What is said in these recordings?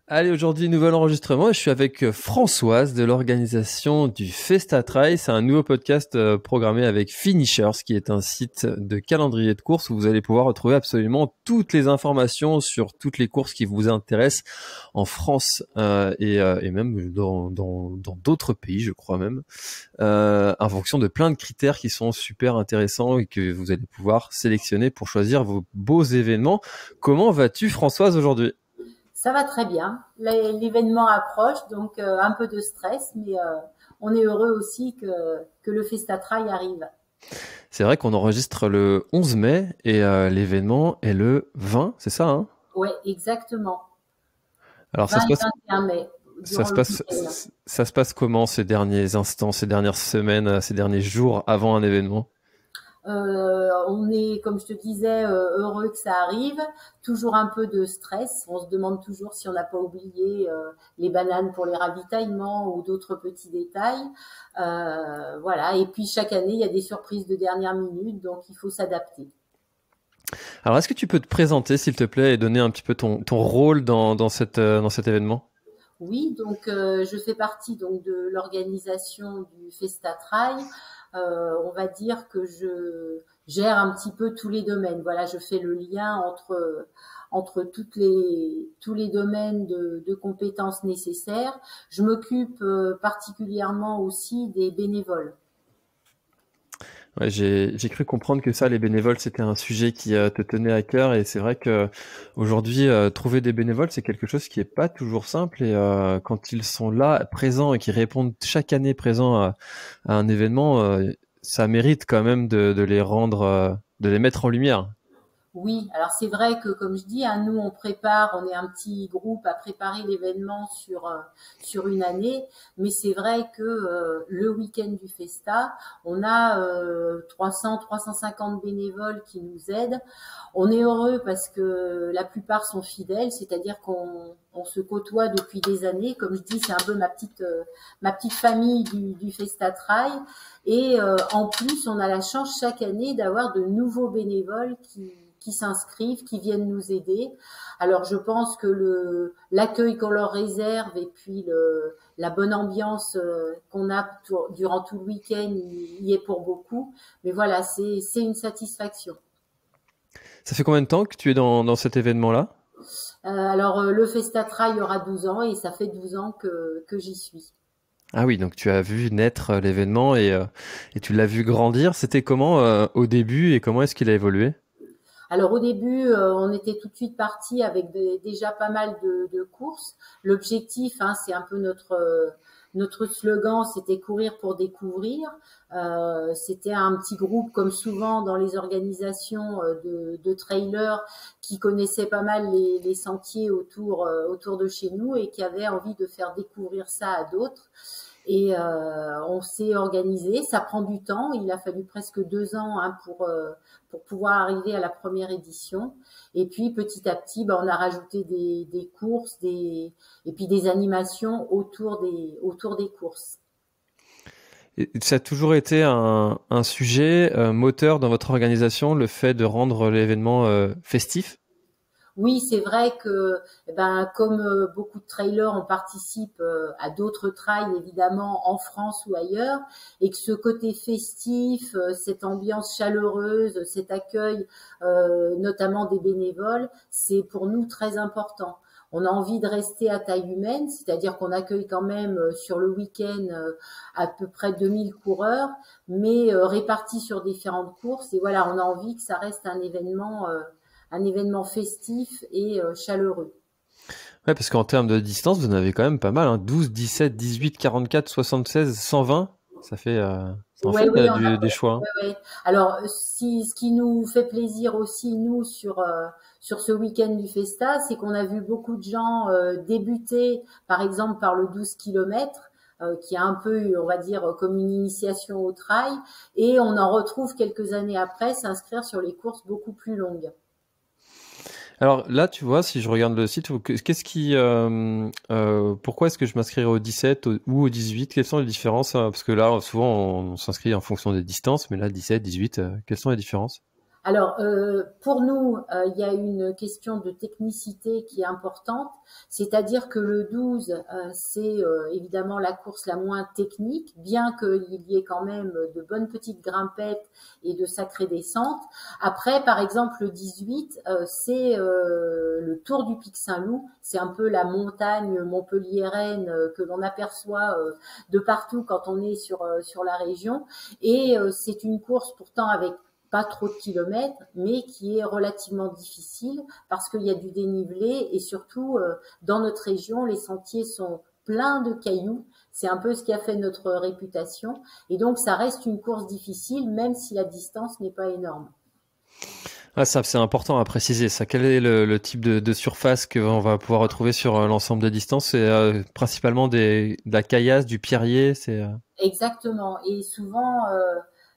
Allez, aujourd'hui, nouvel enregistrement. Je suis avec Françoise de l'organisation du Festa Trail. C'est un nouveau podcast programmé avec Finishers, qui est un site de calendrier de courses où vous allez pouvoir retrouver absolument toutes les informations sur toutes les courses qui vous intéressent en France et même dans d'autres pays, je crois même, en fonction de plein de critères qui sont super intéressants et que vous allez pouvoir sélectionner pour choisir vos beaux événements. Comment vas-tu, Françoise, aujourd'hui? Ça va très bien. L'événement approche, donc un peu de stress, mais on est heureux aussi que le Festatrail arrive. C'est vrai qu'on enregistre le 11 mai et l'événement est le 20, c'est ça, hein? Ouais, exactement. Alors 20 et 21 mai, ça durant se le passe, week-end. ça se passe comment ces derniers instants, ces dernières semaines, ces derniers jours avant un événement? On est, comme je te disais, heureux que ça arrive. Toujours un peu de stress. On se demande toujours si on n'a pas oublié les bananes pour les ravitaillements ou d'autres petits détails. Voilà. Et puis chaque année, il y a des surprises de dernière minute, donc il faut s'adapter. Alors est-ce que tu peux te présenter, s'il te plaît, et donner un petit peu ton rôle dans cet événement? Oui, donc je fais partie donc de l'organisation du Festatrail. On va dire que je gère un petit peu tous les domaines. Voilà, je fais le lien entre tous les domaines de compétences nécessaires. Je m'occupe particulièrement aussi des bénévoles. Ouais, j'ai cru comprendre que ça, les bénévoles, c'était un sujet qui te tenait à cœur, et c'est vrai que aujourd'hui, trouver des bénévoles, c'est quelque chose qui est pas toujours simple, et quand ils sont là, présents, et qui répondent chaque année présents à un événement, ça mérite quand même de les rendre, de les mettre en lumière. Oui, alors c'est vrai que comme je dis, hein, nous on est un petit groupe à préparer l'événement sur une année, mais c'est vrai que le week-end du Festa, on a 300-350 bénévoles qui nous aident. On est heureux parce que la plupart sont fidèles, c'est-à-dire qu'on se côtoie depuis des années. Comme je dis, c'est un peu ma petite famille du Festa Trail. Et en plus, on a la chance chaque année d'avoir de nouveaux bénévoles qui s'inscrivent, qui viennent nous aider. Alors je pense que l'accueil qu'on leur réserve et puis la bonne ambiance qu'on a durant tout le week-end y est pour beaucoup. Mais voilà, c'est une satisfaction. Ça fait combien de temps que tu es dans cet événement-là? Alors le Festatrail aura 12 ans et ça fait 12 ans que j'y suis. Ah oui, donc tu as vu naître l'événement et tu l'as vu grandir. C'était comment au début, et comment est-ce qu'il a évolué? Alors au début, on était tout de suite parti avec déjà pas mal de courses. L'objectif, hein, c'est un peu notre slogan, c'était courir pour découvrir. C'était un petit groupe, comme souvent dans les organisations de trailers, qui connaissaient pas mal les sentiers autour de chez nous et qui avaient envie de faire découvrir ça à d'autres. Et on s'est organisé. Ça prend du temps. Il a fallu presque 2 ans, hein, pour pouvoir arriver à la première édition. Et puis petit à petit, on a rajouté des courses, et puis des animations autour des courses. Et ça a toujours été un sujet moteur dans votre organisation, le fait de rendre l'événement festif? Oui, c'est vrai que, comme beaucoup de trailers, on participe à d'autres trails, évidemment, en France ou ailleurs, et que ce côté festif, cette ambiance chaleureuse, cet accueil, notamment des bénévoles, c'est pour nous très important. On a envie de rester à taille humaine, c'est-à-dire qu'on accueille quand même sur le week-end à peu près 2000 coureurs, mais répartis sur différentes courses. Et voilà, on a envie que ça reste un événement festif et chaleureux. Ouais, parce qu'en termes de distance, vous en avez quand même pas mal, hein. 12, 17, 18, 44, 76, 120. Ça fait, ça en Ouais, fait oui, des choix, hein. ouais, ouais. Alors, si ce qui nous fait plaisir aussi nous sur ce week-end du Festa, c'est qu'on a vu beaucoup de gens débuter, par exemple par le 12 kilomètres, qui est un peu, on va dire, comme une initiation au trail, et on en retrouve quelques années après s'inscrire sur les courses beaucoup plus longues. Alors là, tu vois, si je regarde le site, qu'est-ce qui, pourquoi est-ce que je m'inscrirais au 17 ou au 18? Quelles sont les différences? Parce que là, souvent, on s'inscrit en fonction des distances, mais là, 17, 18, quelles sont les différences? Alors, pour nous, il y a une question de technicité qui est importante, c'est-à-dire que le 12, c'est évidemment la course la moins technique, bien qu'il y ait quand même de bonnes petites grimpettes et de sacrées descentes. Après, par exemple, le 18, c'est le Tour du Pic Saint-Loup, c'est un peu la montagne montpelliéraine que l'on aperçoit de partout quand on est sur la région, et c'est une course pourtant avec pas trop de kilomètres, mais qui est relativement difficile parce qu'il y a du dénivelé et surtout dans notre région, les sentiers sont pleins de cailloux. C'est un peu ce qui a fait notre réputation et donc ça reste une course difficile même si la distance n'est pas énorme. Ah, ça, c'est important à préciser. Ça, quel est le type de surface qu'on va pouvoir retrouver sur l'ensemble des distances? C'est principalement de la caillasse, du pierrier. Exactement. Et souvent,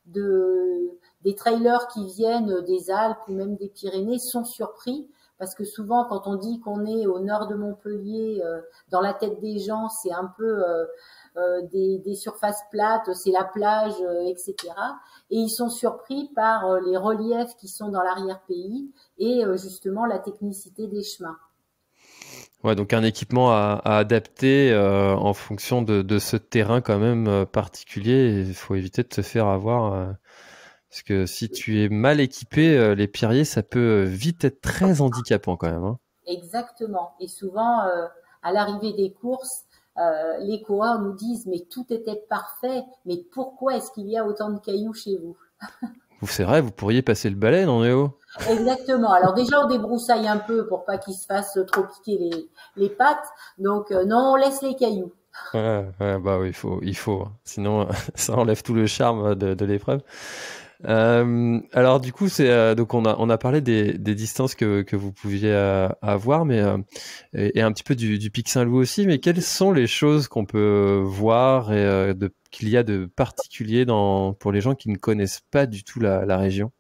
des trailers qui viennent des Alpes ou même des Pyrénées sont surpris parce que souvent, quand on dit qu'on est au nord de Montpellier, dans la tête des gens, c'est un peu des surfaces plates, c'est la plage, etc. Et ils sont surpris par les reliefs qui sont dans l'arrière-pays et justement la technicité des chemins. Ouais, donc un équipement à adapter en fonction de ce terrain quand même particulier. Il faut éviter de se faire avoir. Parce que si tu es mal équipé, les pierriers, ça peut vite être très handicapant quand même, hein. Exactement. Et souvent, à l'arrivée des courses, les coureurs nous disent mais tout était parfait, mais pourquoi est-ce qu'il y a autant de cailloux chez vous? C'est vrai, vous pourriez passer le balai, non, Léo? Exactement. Alors déjà, on débroussaille un peu pour pas qu'ils se fassent trop piquer les pattes. Donc non, on laisse les cailloux. Ouais, bah oui, il faut, hein. Sinon, ça enlève tout le charme de l'épreuve. Alors du coup, donc on a parlé des distances que vous pouviez avoir, mais et un petit peu du Pic Saint-Loup aussi. Mais quelles sont les choses qu'on peut voir et qu'il y a de particulier pour les gens qui ne connaissent pas du tout la région?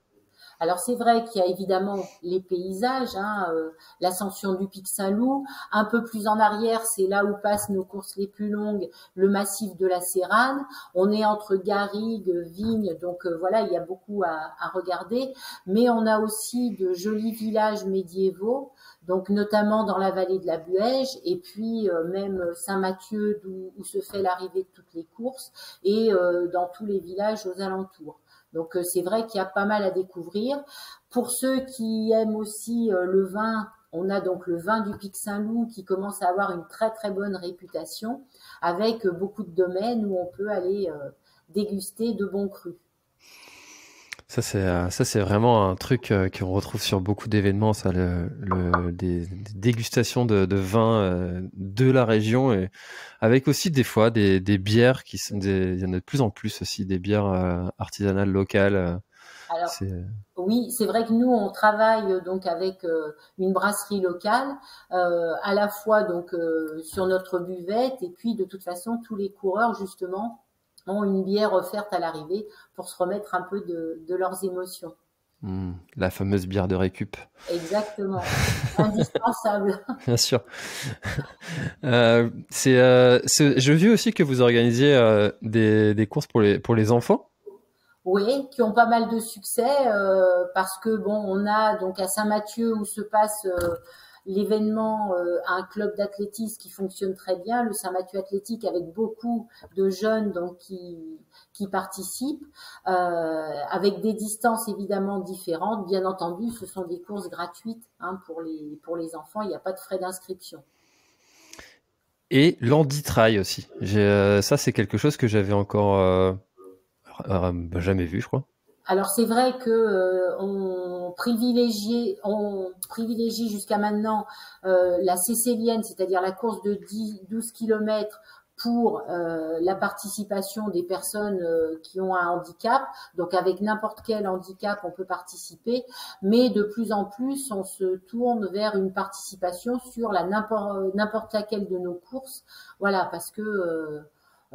Alors c'est vrai qu'il y a évidemment les paysages, hein, l'ascension du Pic Saint-Loup. Un peu plus en arrière, c'est là où passent nos courses les plus longues, le massif de la Séranne. On est entre garrigues, vignes, donc voilà, il y a beaucoup à regarder. Mais on a aussi de jolis villages médiévaux, donc notamment dans la vallée de la Buège, et puis même Saint-Mathieu, où se fait l'arrivée de toutes les courses, et dans tous les villages aux alentours. Donc c'est vrai qu'il y a pas mal à découvrir. Pour ceux qui aiment aussi le vin, on a donc le vin du Pic Saint-Loup qui commence à avoir une très très bonne réputation avec beaucoup de domaines où on peut aller déguster de bons crus. Ça c'est vraiment un truc qu'on retrouve sur beaucoup d'événements, ça, des dégustations de vins de la région, et avec aussi des fois des bières il y en a de plus en plus aussi, des bières artisanales locales. Alors C'est oui, c'est vrai que nous on travaille donc avec une brasserie locale, à la fois donc sur notre buvette et puis de toute façon tous les coureurs justement ont une bière offerte à l'arrivée pour se remettre un peu de leurs émotions. La fameuse bière de récup. Exactement, indispensable. Bien sûr. J'ai vu aussi que vous organisiez des courses pour les enfants. Oui, qui ont pas mal de succès parce que bon, on a donc à Saint-Mathieu où se passe l'événement un club d'athlétisme qui fonctionne très bien, le Saint-Mathieu Athlétique avec beaucoup de jeunes donc qui participent avec des distances évidemment différentes. Bien entendu, ce sont des courses gratuites hein, pour les enfants. Il n'y a pas de frais d'inscription. Et l'Handitrail aussi. Ça, c'est quelque chose que j'avais encore jamais vu, je crois. Alors c'est vrai que on privilégie jusqu'à maintenant la cécélienne, c'est-à-dire la course de 12 kilomètres pour la participation des personnes qui ont un handicap. Donc avec n'importe quel handicap, on peut participer, mais de plus en plus, on se tourne vers une participation sur n'importe laquelle de nos courses. Voilà, parce que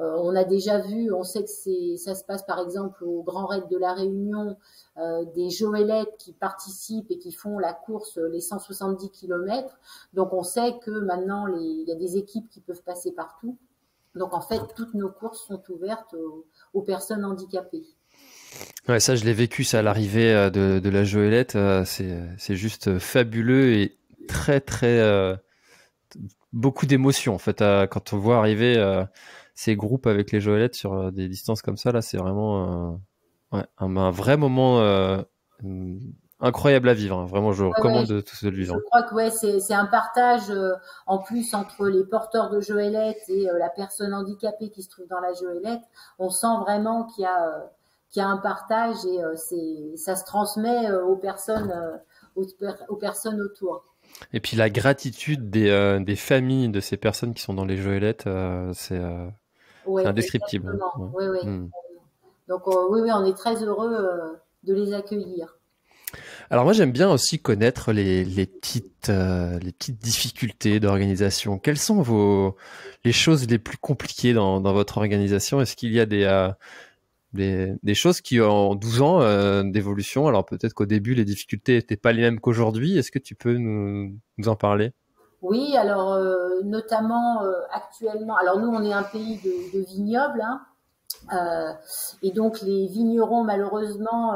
on a déjà vu, on sait que ça se passe par exemple au Grand Raid de la Réunion, des Joëlettes qui participent et qui font la course les 170 kilomètres. Donc on sait que maintenant il y a des équipes qui peuvent passer partout. Donc en fait, toutes nos courses sont ouvertes aux personnes handicapées. Ouais, ça, je l'ai vécu, ça, à l'arrivée de la Joëlette. C'est juste fabuleux et très, très, beaucoup d'émotions, en fait, quand on voit arriver ces groupes avec les Joëlettes sur des distances comme ça, là, c'est vraiment ouais, un vrai moment hum, incroyable à vivre, hein. Vraiment, je Ouais, ouais, recommande de tous de le je vivre. crois que ouais, c'est un partage en plus entre les porteurs de Joëlette et la personne handicapée qui se trouve dans la Joëlette. On sent vraiment qu'il y a un partage et ça se transmet aux personnes autour. Et puis la gratitude des familles de ces personnes qui sont dans les Joëlettes, Oui, c'est indescriptible, exactement. hein. Oui, oui. Ouais. Hmm. Donc oui, oui, on est très heureux de les accueillir. Alors moi j'aime bien aussi connaître les petites difficultés d'organisation. Quelles sont les choses les plus compliquées dans votre organisation? Est-ce qu'il y a des choses qui en 12 ans d'évolution, alors peut-être qu'au début les difficultés n'étaient pas les mêmes qu'aujourd'hui, est-ce que tu peux nous en parler? Oui, alors notamment actuellement, alors nous on est un pays de vignobles, hein, euh, et donc les vignerons malheureusement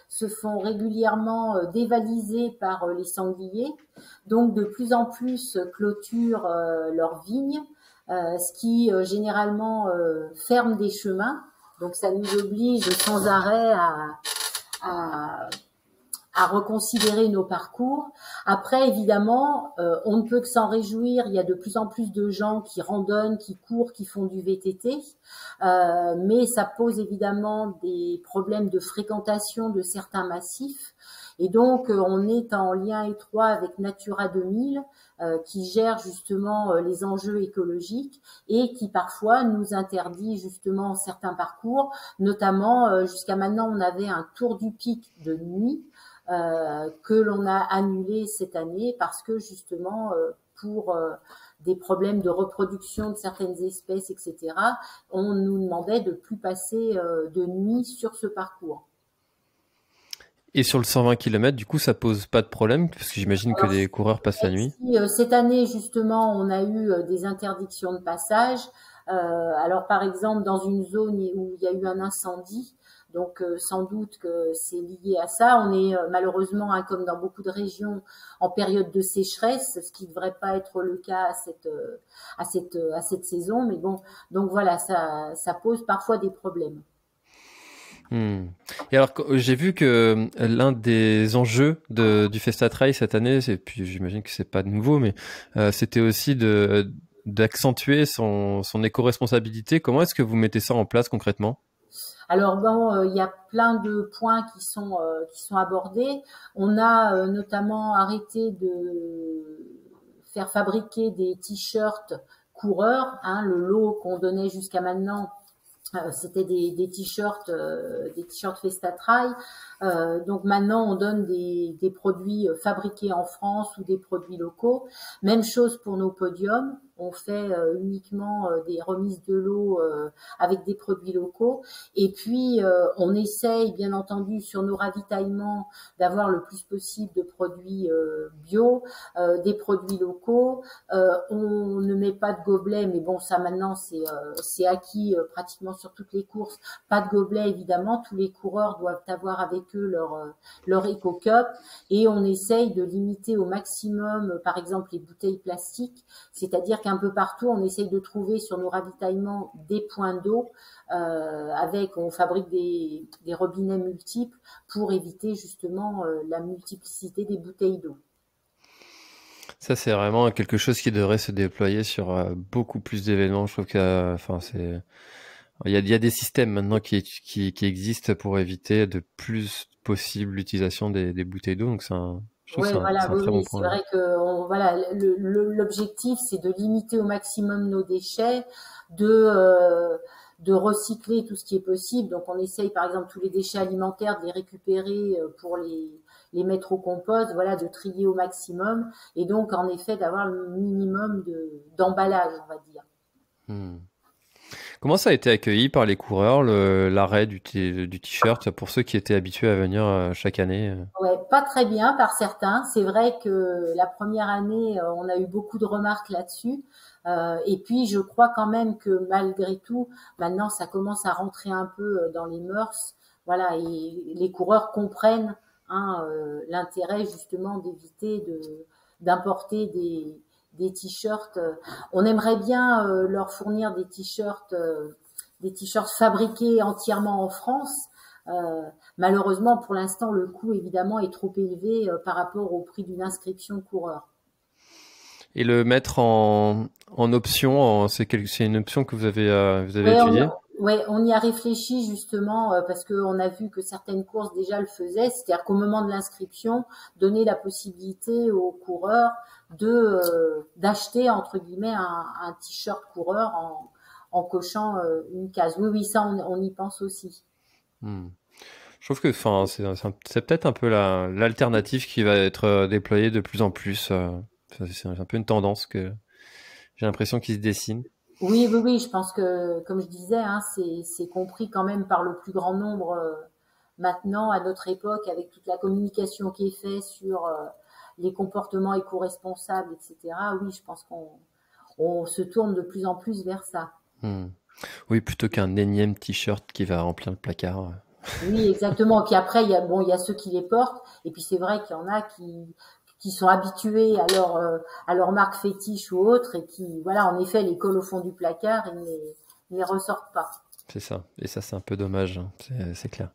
se font régulièrement dévaliser par les sangliers, donc de plus en plus clôturent leurs vignes, ce qui généralement ferme des chemins. Donc ça nous oblige sans arrêt à à reconsidérer nos parcours. Après, évidemment, on ne peut que s'en réjouir. Il y a de plus en plus de gens qui randonnent, qui courent, qui font du VTT, mais ça pose évidemment des problèmes de fréquentation de certains massifs. Et donc, on est en lien étroit avec Natura 2000, qui gère justement les enjeux écologiques et qui parfois nous interdit justement certains parcours. Notamment, jusqu'à maintenant, on avait un tour du pic de nuit que l'on a annulé cette année parce que justement pour des problèmes de reproduction de certaines espèces, etc., on nous demandait de plus passer de nuit sur ce parcours. Et sur le 120 km, du coup, ça pose pas de problème, parce que j'imagine que Alors, les coureurs passent la nuit. cette année, justement, on a eu des interdictions de passage. Alors, par exemple, dans une zone où il y a eu un incendie, donc sans doute que c'est lié à ça. On est malheureusement, hein, comme dans beaucoup de régions, en période de sécheresse, ce qui ne devrait pas être le cas à cette saison. Mais bon, donc voilà, ça pose parfois des problèmes. Hmm. Et alors, j'ai vu que l'un des enjeux du Festa Trail cette année, et puis j'imagine que c'est pas nouveau, mais c'était aussi d'accentuer son éco-responsabilité. Comment est-ce que vous mettez ça en place concrètement? Alors bon, il y a plein de points qui sont abordés. On a notamment arrêté de faire fabriquer des t-shirts coureurs. Hein, le lot qu'on donnait jusqu'à maintenant, c'était des t-shirts Festa Trail. Donc maintenant, on donne des produits fabriqués en France ou des produits locaux. Même chose pour nos podiums. On fait uniquement des remises de lot avec des produits locaux. Et puis, on essaye, bien entendu, sur nos ravitaillements, d'avoir le plus possible de produits bio, des produits locaux. On ne met pas de gobelets, mais bon, ça maintenant, c'est acquis pratiquement sur toutes les courses. Pas de gobelets, évidemment. Tous les coureurs doivent avoir avec eux leur éco-cup. Et on essaye de limiter au maximum, par exemple, les bouteilles plastiques. C'est-à-dire qu'un peu partout, on essaye de trouver sur nos ravitaillements des points d'eau on fabrique des robinets multiples pour éviter justement la multiplicité des bouteilles d'eau. Ça, c'est vraiment quelque chose qui devrait se déployer sur beaucoup plus d'événements. Je trouve que, enfin, il y a des systèmes maintenant qui existent pour éviter de plus possible l'utilisation des bouteilles d'eau. Donc, je trouve que Ouais, voilà, c'est un oui, très bon oui, c'est point. vrai que voilà, l'objectif c'est de limiter au maximum nos déchets, de euh, de recycler tout ce qui est possible. Donc on essaye par exemple tous les déchets alimentaires de les récupérer pour les mettre au compost, voilà, de trier au maximum et donc en effet d'avoir le minimum de d'emballage, on va dire. Hmm. Comment ça a été accueilli par les coureurs, l'arrêt du t-shirt pour ceux qui étaient habitués à venir chaque année? Ouais, pas très bien par certains. C'est vrai que la première année, on a eu beaucoup de remarques là-dessus. Et puis, je crois quand même que malgré tout, maintenant, ça commence à rentrer un peu dans les mœurs. voilà, et les coureurs comprennent l'intérêt justement d'éviter d'importer des t-shirts. On aimerait bien leur fournir des t-shirts fabriqués entièrement en France. Malheureusement, pour l'instant, le coût évidemment est trop élevé par rapport au prix d'une inscription coureur. Et le mettre en option, c'est une option que vous avez Ouais, étudiée? on y a réfléchi justement parce qu'on a vu que certaines courses déjà le faisaient, c'est-à-dire qu'au moment de l'inscription, donner la possibilité aux coureurs d'acheter entre guillemets un t-shirt coureur en cochant une case. Oui, oui, ça on y pense aussi. Hmm. Je trouve que, enfin, c'est peut-être un peu l'alternative qui va être déployée de plus en plus. C'est un peu une tendance que j'ai l'impression qui se dessine. Oui, oui, oui, je pense que, comme je disais, c'est compris quand même par le plus grand nombre maintenant, à notre époque, avec toute la communication qui est faite sur les comportements éco-responsables, etc. Oui, je pense qu'on se tourne de plus en plus vers ça. Hmm. Oui, plutôt qu'un énième t-shirt qui va remplir le placard. Oui, exactement. Puis après, il y a ceux qui les portent, et puis c'est vrai qu'il y en a qui sont habitués à leur marque fétiche ou autre, et qui, voilà, en effet, les collent au fond du placard et ne les ressortent pas. C'est ça. Et ça, c'est un peu dommage, hein. C'est clair.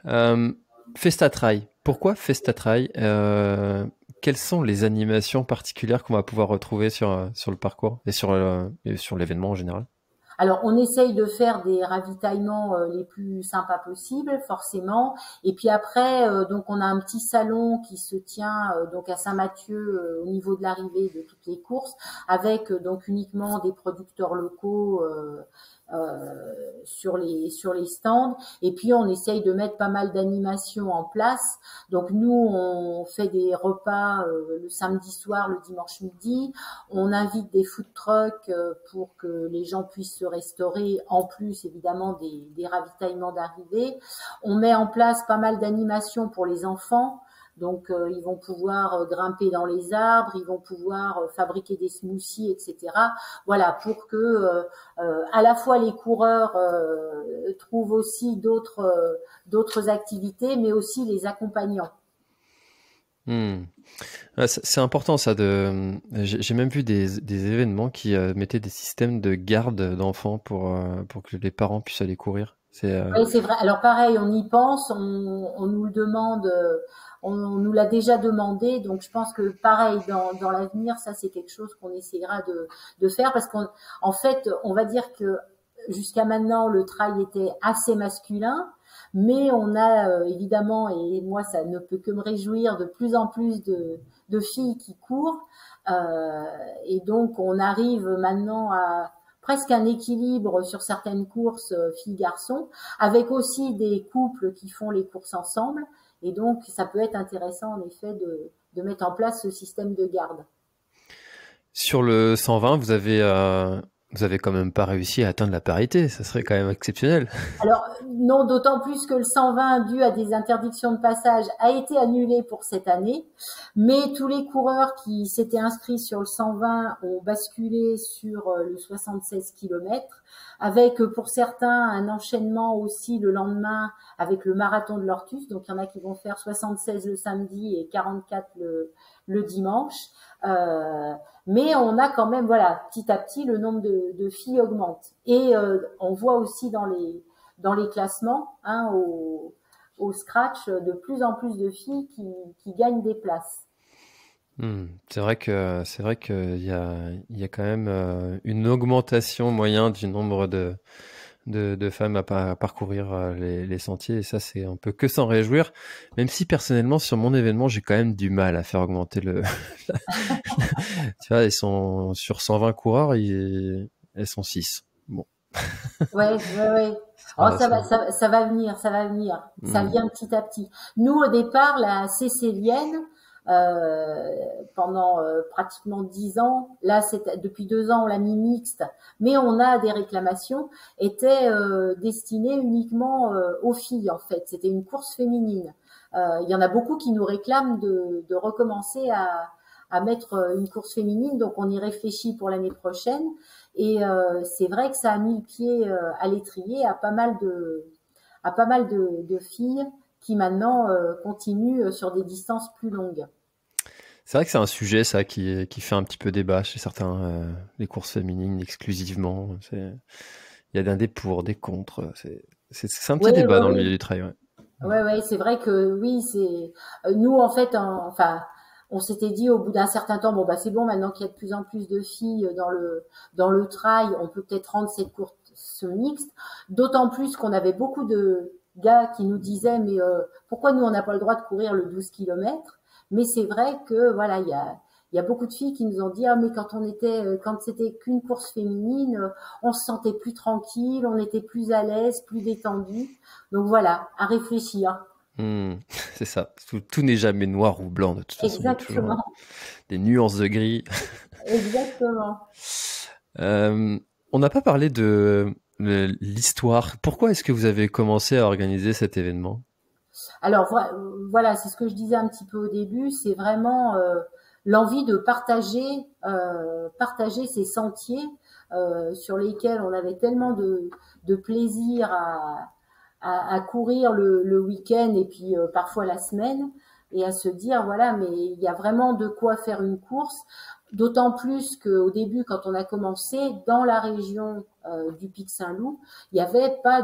Euh, Festatrail. Pourquoi Festatrail? Quelles sont les animations particulières qu'on va pouvoir retrouver sur le parcours et sur l'événement en général? Alors, on essaye de faire des ravitaillements les plus sympas possibles, forcément. Et puis après, donc on a un petit salon qui se tient donc à Saint-Mathieu au niveau de l'arrivée de toutes les courses, avec donc uniquement des producteurs locaux sur les stands. Et puis on essaye de mettre pas mal d'animations en place. Donc nous, on fait des repas le samedi soir, le dimanche midi. On invite des food trucks pour que les gens puissent se restaurer, en plus évidemment des ravitaillements d'arrivée. On met en place pas mal d'animations pour les enfants. Donc ils vont pouvoir grimper dans les arbres, ils vont pouvoir fabriquer des smoothies, etc. Voilà, pour que à la fois les coureurs trouvent aussi d'autres activités, mais aussi les accompagnants. Hmm. Ah, c'est important ça j'ai même vu des événements qui mettaient des systèmes de garde d'enfants pour que les parents puissent aller courir. Oui, c'est vrai. Alors pareil, on y pense, on nous le demande, on nous l'a déjà demandé, donc je pense que pareil dans l'avenir, ça c'est quelque chose qu'on essaiera de faire parce qu'en fait, on va dire que jusqu'à maintenant le trail était assez masculin, mais on a évidemment, et moi ça ne peut que me réjouir, de plus en plus de filles qui courent, euh, et donc on arrive maintenant à presque un équilibre sur certaines courses filles-garçons, avec aussi des couples qui font les courses ensemble. Et donc, ça peut être intéressant, en effet, de mettre en place ce système de garde. Sur le 120, vous avez quand même pas réussi à atteindre la parité. Ça serait quand même exceptionnel. Alors, non, d'autant plus que le 120, dû à des interdictions de passage, a été annulé pour cette année. Mais tous les coureurs qui s'étaient inscrits sur le 120 ont basculé sur le 76 km, avec pour certains un enchaînement aussi le lendemain avec le marathon de l'Ortus. Donc, il y en a qui vont faire 76 le samedi et 44 le dimanche. Euh, mais on a quand même, voilà, petit à petit, le nombre de filles augmente. Et on voit aussi dans les classements, au scratch, de plus en plus de filles qui gagnent des places. Hmm. C'est vrai il y a quand même une augmentation moyenne du nombre de femmes à parcourir les sentiers et ça on peut que s'en réjouir. Même si personnellement sur mon événement j'ai quand même du mal à faire augmenter le. Tu vois, ils sont sur 120 coureurs, elles sont 6. Bon, Ouais, ouais, ouais. Oh, ça, ça- ça va venir, ça va venir. Ça Hmm. vient petit à petit. Nous, au départ, la Cécélienne, euh, pendant pratiquement 10 ans, là, depuis 2 ans, on l'a mis mixte, mais on a des réclamations, était destinée uniquement aux filles, en fait. C'était une course féminine. Il y en a beaucoup qui nous réclament de recommencer à mettre une course féminine, donc on y réfléchit pour l'année prochaine. Et c'est vrai que ça a mis le pied à l'étrier à à pas mal de filles qui maintenant continuent sur des distances plus longues. C'est vrai que c'est un sujet, ça, qui fait un petit peu débat chez certains, les courses féminines exclusivement. Il y a des pour, des contre. C'est un Oui, petit débat dans le oui, milieu du trail, ouais. ouais, c'est vrai que oui, c'est nous en fait, enfin, on s'était dit au bout d'un certain temps, bon bah c'est bon, maintenant qu'il y a de plus en plus de filles dans le trail, on peut peut-être rendre cette course mixte. D'autant plus qu'on avait beaucoup de gars qui nous disaient, mais pourquoi nous on n'a pas le droit de courir le 12 kilomètres? Mais c'est vrai que voilà, il y a beaucoup de filles qui nous ont dit, ah mais quand c'était qu'une course féminine, on se sentait plus tranquille, on était plus à l'aise, plus détendu. Donc voilà, à réfléchir. Hmm, c'est ça. Tout n'est jamais noir ou blanc, de toute façon. Il y a toujours Exactement, des nuances de gris. exactement. Euh, on n'a pas parlé de l'histoire. Pourquoi est-ce que vous avez commencé à organiser cet événement? Alors voilà, c'est ce que je disais un petit peu au début, c'est vraiment l'envie de partager ces sentiers sur lesquels on avait tellement de plaisir à courir le week-end et puis parfois la semaine, et à se dire voilà, mais il y a vraiment de quoi faire une course. D'autant plus qu'au début, quand on a commencé dans la région du Pic Saint-Loup, il n'y avait pas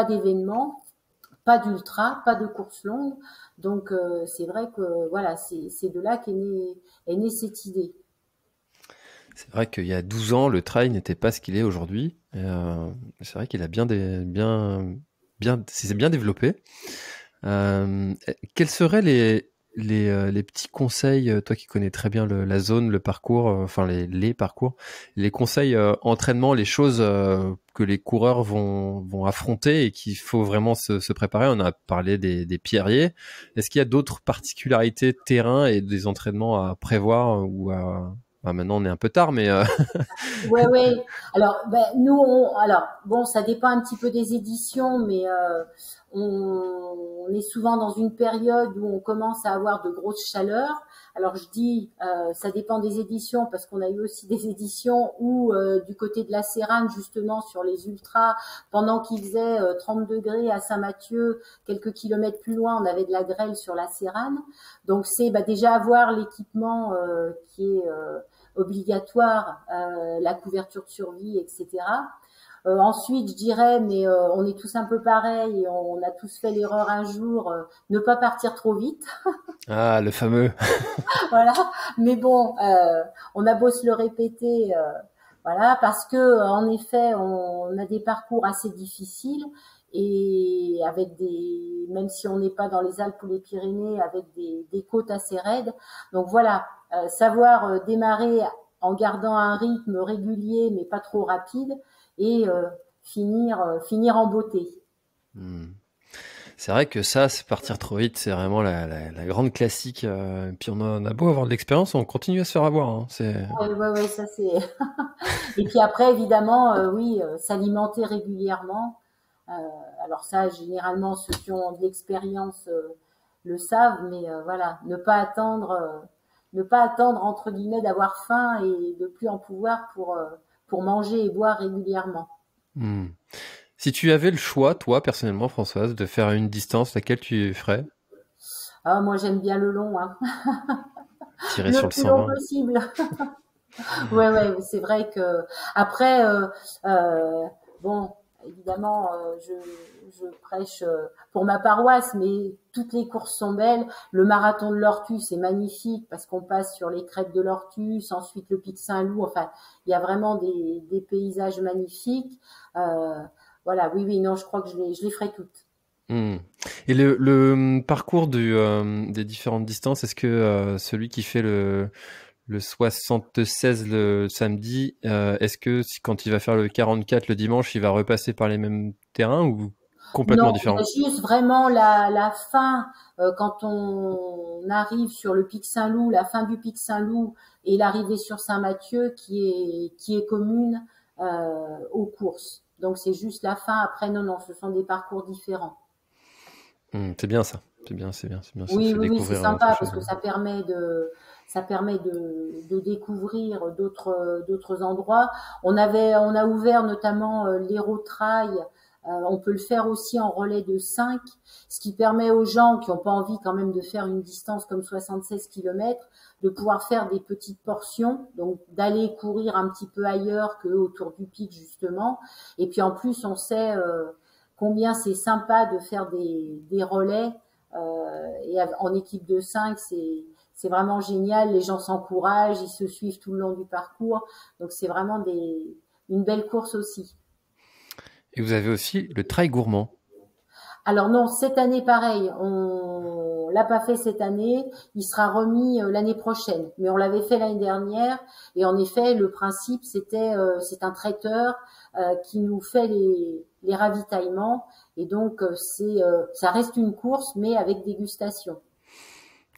d'événements, pas d'ultra, pas de course longue. Donc c'est vrai que voilà, c'est de là est née cette idée. C'est vrai qu'il y a 12 ans, le trail n'était pas ce qu'il est aujourd'hui. C'est vrai qu'il a s'est bien développé. Quels seraient les petits conseils, toi qui connais très bien la zone, le parcours, enfin les parcours, les conseils entraînement, les choses que les coureurs vont affronter et qu'il faut vraiment se préparer. On a parlé des pierriers. Est-ce qu'il y a d'autres particularités de terrain et des entraînements à prévoir ou à... Bah, maintenant on est un peu tard, mais Ouais, ouais. Alors, ben, nous, alors, bon, ça dépend un petit peu des éditions, mais on est souvent dans une période où on commence à avoir de grosses chaleurs. Alors, je dis, ça dépend des éditions parce qu'on a eu aussi des éditions où, du côté de la Sérane, justement, sur les ultras, pendant qu'il faisait 30 degrés à Saint-Mathieu, quelques kilomètres plus loin, on avait de la grêle sur la Sérane. Donc, c'est déjà avoir l'équipement qui est obligatoire, la couverture de survie, etc. Ensuite, je dirais, mais on est tous un peu pareils et on a tous fait l'erreur un jour, ne pas partir trop vite. ah, le fameux. Voilà. Mais bon, on a beau se le répéter, voilà, parce que en effet, on a des parcours assez difficiles et avec même si on n'est pas dans les Alpes ou les Pyrénées, avec des côtes assez raides. Donc voilà, savoir démarrer en gardant un rythme régulier mais pas trop rapide et finir en beauté. Hmm. C'est vrai que ça, c'est partir trop vite, c'est vraiment la grande classique. Puis on a beau avoir de l'expérience, on continue à se faire avoir. Hein. Ouais, ouais, ouais, ça c'est. Et puis après, évidemment, oui, s'alimenter régulièrement. Euh, alors ça, généralement, ceux qui ont de l'expérience le savent, mais voilà, ne pas attendre entre guillemets d'avoir faim et de plus en pouvoir pour manger et boire régulièrement. Hmm. Si tu avais le choix, toi, personnellement, Françoise, de faire une distance, laquelle tu ferais? Ah, moi, j'aime bien le long, hein. Tirer Le sur le plus long 120. possible. Ouais, ouais, c'est vrai que après, bon, évidemment, je prêche pour ma paroisse, mais toutes les courses sont belles. Le marathon de l'Ortus c'est magnifique parce qu'on passe sur les crêtes de l'Ortus, ensuite le Pic Saint-Loup. Enfin, il y a vraiment des paysages magnifiques. Euh, voilà, oui, oui, non, je crois que je les ferai toutes. Hmm. Et le parcours des différentes distances, est-ce que celui qui fait le 76 le samedi, est-ce que quand il va faire le 44 le dimanche, il va repasser par les mêmes terrains ou complètement Non, il y a différents? juste vraiment la fin, quand on arrive sur le Pic Saint-Loup, la fin du Pic Saint-Loup et l'arrivée sur Saint-Mathieu qui est commune aux courses. Donc c'est juste la fin. Après, non, non, ce sont des parcours différents. Hmm, c'est bien ça. C'est bien, c'est bien, c'est bien. Ça Oui, fait oui, oui, c'est découvrir autre sympa parce chose. que ça permet de découvrir d'autres endroits. On a ouvert notamment l'Hérault Trail On peut le faire aussi en relais de 5, ce qui permet aux gens qui n'ont pas envie quand même de faire une distance comme 76 km, de pouvoir faire des petites portions, donc d'aller courir un petit peu ailleurs que autour du pic justement. Et puis en plus, on sait combien c'est sympa de faire des relais et en équipe de 5, c'est vraiment génial. Les gens s'encouragent, ils se suivent tout le long du parcours, donc c'est vraiment une belle course aussi. Et vous avez aussi le trail gourmand. Alors non, cette année pareil, on l'a pas fait cette année, il sera remis l'année prochaine. Mais on l'avait fait l'année dernière et en effet, le principe c'est un traiteur qui nous fait les ravitaillements et donc ça reste une course mais avec dégustation.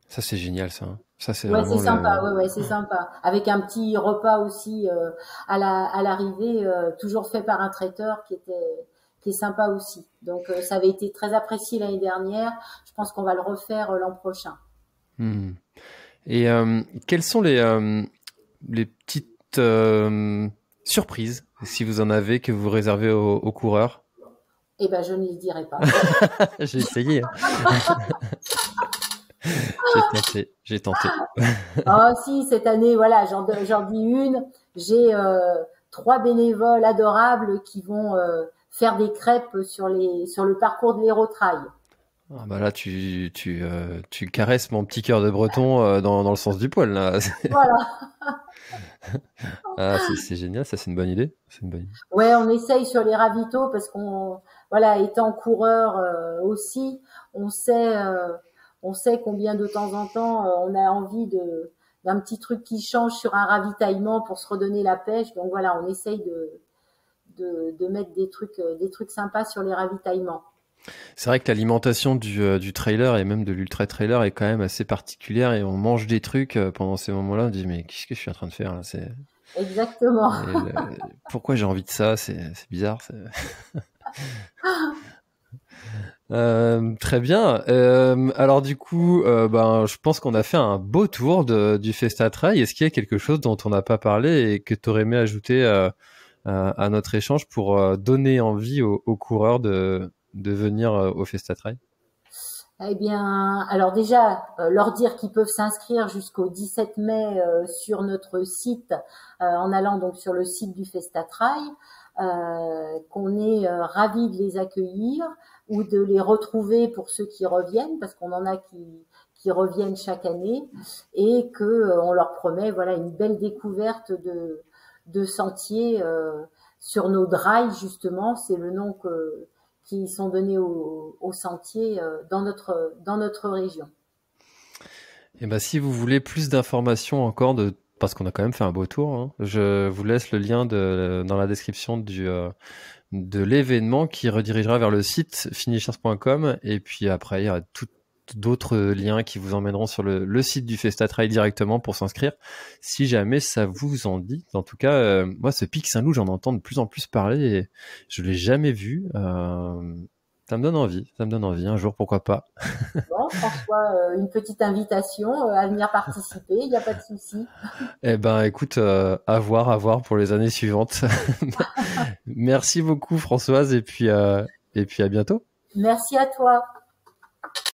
Ça c'est génial ça. Ça c'est Ouais, vraiment c'est sympa. Ouais, c'est sympa. Avec un petit repas aussi à l'arrivée, toujours fait par un traiteur qui est sympa aussi. Donc ça avait été très apprécié l'année dernière. Je pense qu'on va le refaire l'an prochain. Et quelles sont les petites surprises, si vous en avez, que vous réservez aux coureurs? Eh ben, je ne les dirai pas. J'ai essayé. J'ai tenté. Oh si, cette année, voilà, j'en dis une. J'ai 3 bénévoles adorables qui vont faire des crêpes sur le parcours de l'Hérault-Trail. Ah bah là, tu caresses mon petit cœur de breton dans le sens du poil là. Voilà. Ah, c'est génial, ça c'est une bonne idée. C'est une bonne idée. Ouais, on essaye sur les ravitaux parce voilà, étant coureur aussi, on sait combien de temps en temps on a envie d'un petit truc qui change sur un ravitaillement pour se redonner la pêche. Donc voilà, on essaye de mettre des trucs sympas sur les ravitaillements. C'est vrai que l'alimentation du trailer et même de l'ultra trailer est quand même assez particulière et on mange des trucs pendant ces moments-là. On dit mais qu'est-ce que je suis en train de faire là? Exactement. Pourquoi j'ai envie de ça? C'est bizarre. Très bien. Alors du coup, je pense qu'on a fait un beau tour du Festa Trail. Est-ce qu'il y a quelque chose dont on n'a pas parlé et que tu aurais aimé ajouter à notre échange pour donner envie aux coureurs de venir au Festa Trail? Eh bien, alors déjà, leur dire qu'ils peuvent s'inscrire jusqu'au 17 mai sur notre site, en allant donc sur le site du Festa Trail, qu'on est ravis de les accueillir ou de les retrouver pour ceux qui reviennent, parce qu'on en a qui reviennent chaque année, et que on leur promet voilà une belle découverte de sentiers sur nos drives justement, c'est le nom qui sont donnés aux sentiers dans notre région. Et ben si vous voulez plus d'informations encore parce qu'on a quand même fait un beau tour, hein, je vous laisse le lien dans la description de l'événement qui redirigera vers le site finishers.com et puis après il y aura d'autres liens qui vous emmèneront sur le site du Festa Trail directement pour s'inscrire si jamais ça vous en dit. En tout cas, moi ce Pic Saint-Loup, j'en entends de plus en plus parler et je l'ai jamais vu. Ça me donne envie un jour, pourquoi pas. Bon, François, une petite invitation à venir participer, il n'y a pas de souci. Eh ben écoute, à voir pour les années suivantes. Merci beaucoup Françoise et puis à bientôt. Merci à toi.